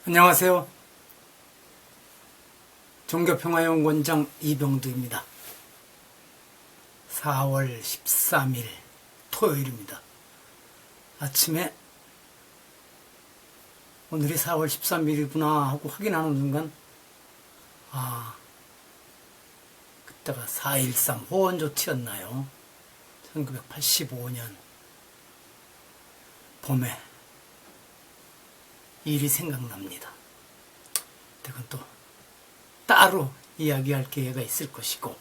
안녕하세요. 종교평화연구원장 이병두입니다. 4월 13일 토요일입니다. 아침에 오늘이 4월 13일이구나 하고 확인하는 순간 그때가 4.13 호원조치였나요? 1985년 봄에 일이 생각납니다. 그건 또 따로 이야기할 기회가 있을 것이고,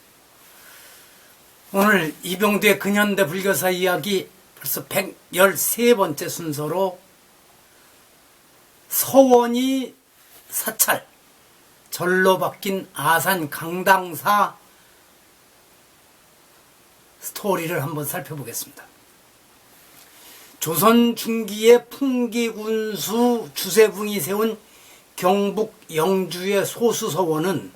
오늘 이병두의 근현대 불교사 이야기 벌써 113번째 순서로 서원이 사찰, 절로 바뀐 아산 강당사 스토리를 한번 살펴보겠습니다. 조선 중기의 풍기군수 주세붕이 세운 경북 영주의 소수서원은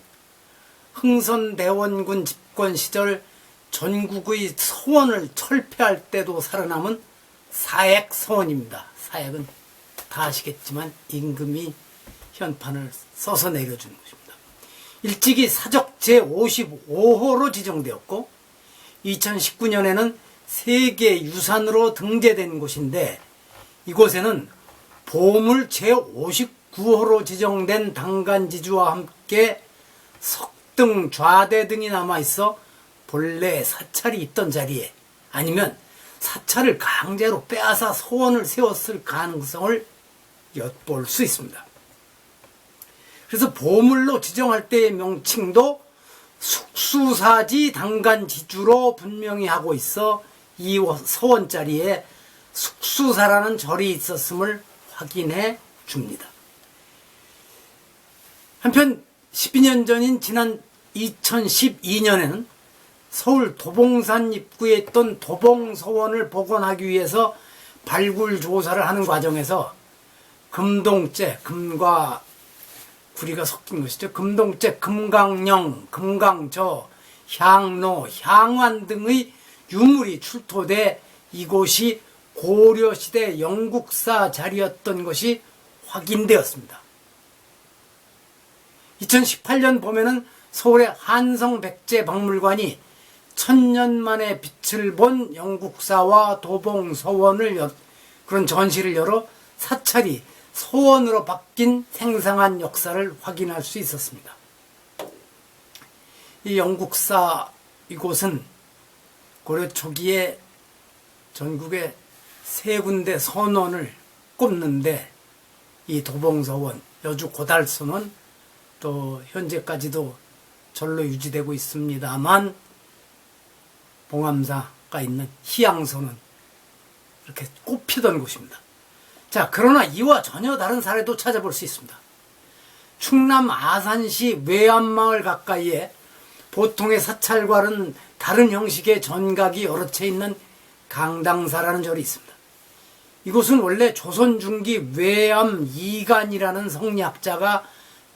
흥선대원군 집권 시절 전국의 서원을 철폐할 때도 살아남은 사액서원입니다. 사액은 다 아시겠지만 임금이 현판을 써서 내려주는 것입니다. 일찍이 사적 제55호로 지정되었고 2019년에는 세계유산으로 등재된 곳인데, 이곳에는 보물 제59호로 지정된 당간지주와 함께 석등, 좌대 등이 남아있어 본래 사찰이 있던 자리에, 아니면 사찰을 강제로 빼앗아 소원을 세웠을 가능성을 엿볼 수 있습니다. 그래서 보물로 지정할 때의 명칭도 숙수사지 당간지주로 분명히 하고 있어 이 서원 자리에 숙수사라는 절이 있었음을 확인해 줍니다. 한편 12년 전인 지난 2012년에는 서울 도봉산 입구에 있던 도봉서원을 복원하기 위해서 발굴 조사를 하는 과정에서 금동째, 금과 구리가 섞인 것이죠. 금동째, 금강령, 금강저, 향로, 향환 등의 유물이 출토돼 이곳이 고려시대 영국사 자리였던 것이 확인되었습니다. 2018년 봄에는 서울의 한성백제박물관이 천년 만에 빛을 본 영국사와 도봉서원을 그런 전시를 열어 사찰이 서원으로 바뀐 생생한 역사를 확인할 수 있었습니다. 이 영국사 이곳은 고려 초기에 전국에 세 군데 선원을 꼽는데, 이 도봉서원, 여주 고달선원, 또 현재까지도 절로 유지되고 있습니다만 봉암사가 있는 희양선원, 이렇게 꼽히던 곳입니다. 자, 그러나 이와 전혀 다른 사례도 찾아볼 수 있습니다. 충남 아산시 외암마을 가까이에 보통의 사찰과는 다른 형식의 전각이 여러 채 있는 강당사라는 절이 있습니다. 이곳은 원래 조선 중기 외암 이간이라는 성리학자가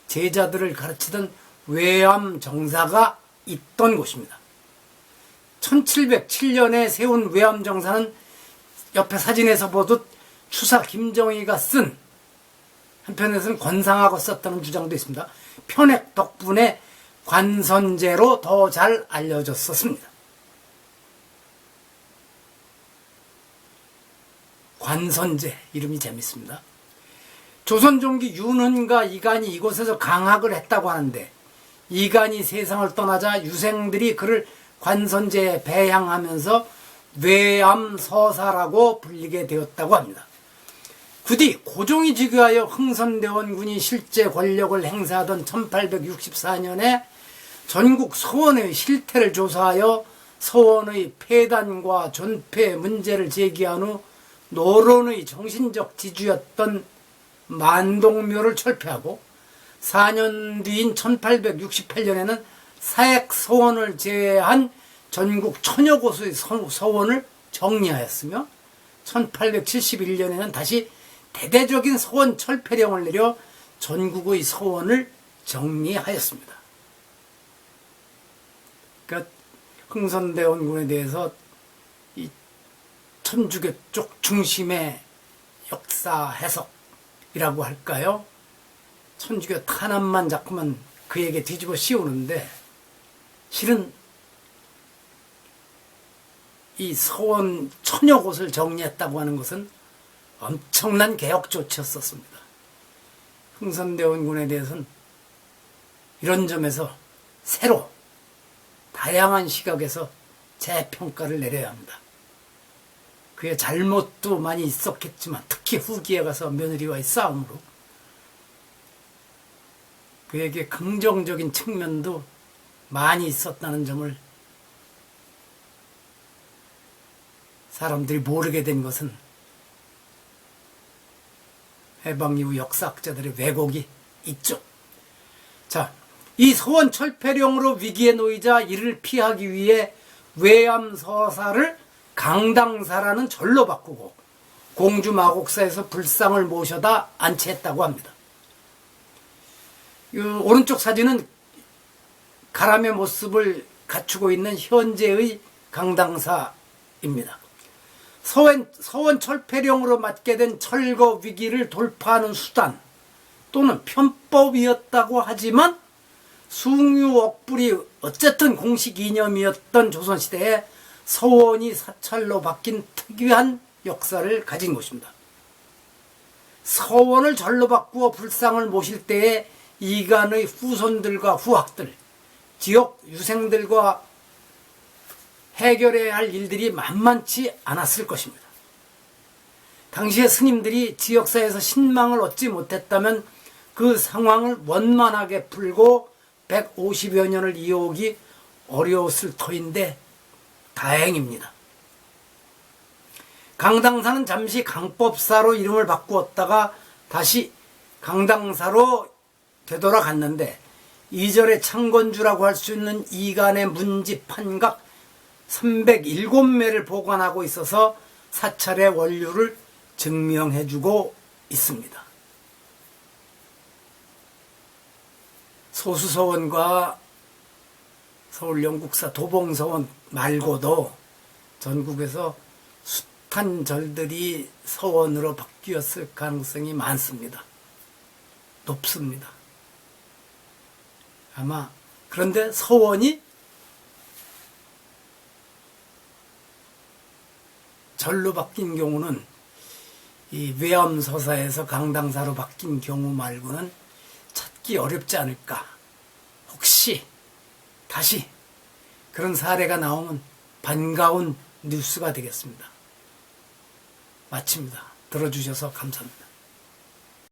제자들을 가르치던 외암 정사가 있던 곳입니다. 1707년에 세운 외암 정사는 옆에 사진에서 보듯 추사 김정희가 쓴, 한편에서는 권상하고 썼다는 주장도 있습니다. 편액 덕분에 관선제로 더 잘 알려졌었습니다. 관선제, 이름이 재밌습니다. 조선종기 윤헌과 이간이 이곳에서 강학을 했다고 하는데, 이간이 세상을 떠나자 유생들이 그를 관선제에 배양하면서 외암서사라고 불리게 되었다고 합니다. 부디 고종이 즉위하여 흥선대원군이 실제 권력을 행사하던 1864년에 전국 서원의 실태를 조사하여 서원의 폐단과 존폐 문제를 제기한 후 노론의 정신적 지주였던 만동묘를 철폐하고 4년 뒤인 1868년에는 사액서원을 제외한 전국 천여 곳의 서원을 정리하였으며 1871년에는 다시 대대적인 서원 철폐령을 내려 전국의 서원을 정리하였습니다. 그러니까 흥선대원군에 대해서 이 천주교 쪽 중심의 역사 해석이라고 할까요? 천주교 탄압만 자꾸만 그에게 뒤집어 씌우는데, 실은 이 서원 천여 곳을 정리했다고 하는 것은 엄청난 개혁 조치였었습니다. 흥선대원군에 대해서는 이런 점에서 새로 다양한 시각에서 재평가를 내려야 합니다. 그의 잘못도 많이 있었겠지만 특히 후기에 가서 며느리와의 싸움으로 그에게 긍정적인 측면도 많이 있었다는 점을 사람들이 모르게 된 것은 해방 이후 역사학자들의 왜곡이 있죠. 자, 이 서원 철폐령으로 위기에 놓이자 이를 피하기 위해 외암서사를 강당사라는 절로 바꾸고 공주마곡사에서 불상을 모셔다 안치했다고 합니다. 이 오른쪽 사진은 가람의 모습을 갖추고 있는 현재의 강당사입니다. 서원 철폐령으로 맞게 된 철거 위기를 돌파하는 수단 또는 편법이었다고 하지만 숭유억불이 어쨌든 공식 이념이었던 조선시대에 서원이 사찰로 바뀐 특이한 역사를 가진 곳입니다. 서원을 절로 바꾸어 불상을 모실 때에 이간의 후손들과 후학들, 지역 유생들과 해결해야 할 일들이 만만치 않았을 것입니다. 당시에 스님들이 지역사에서 신망을 얻지 못했다면 그 상황을 원만하게 풀고 150여 년을 이어오기 어려웠을 터인데 다행입니다. 강당사는 잠시 강법사로 이름을 바꾸었다가 다시 강당사로 되돌아갔는데 이절의 창건주라고 할 수 있는 이간의 문집 판각 307매를 보관하고 있어서 사찰의 원료를 증명해주고 있습니다. 소수서원과 서울영국사 도봉서원 말고도 전국에서 숱한 절들이 서원으로 바뀌었을 가능성이 많습니다. 높습니다. 아마 그런데 서원이 절로 바뀐 경우는 이 외암서사에서 강당사로 바뀐 경우 말고는 찾기 어렵지 않을까. 혹시 다시 그런 사례가 나오면 반가운 뉴스가 되겠습니다. 마칩니다. 들어주셔서 감사합니다.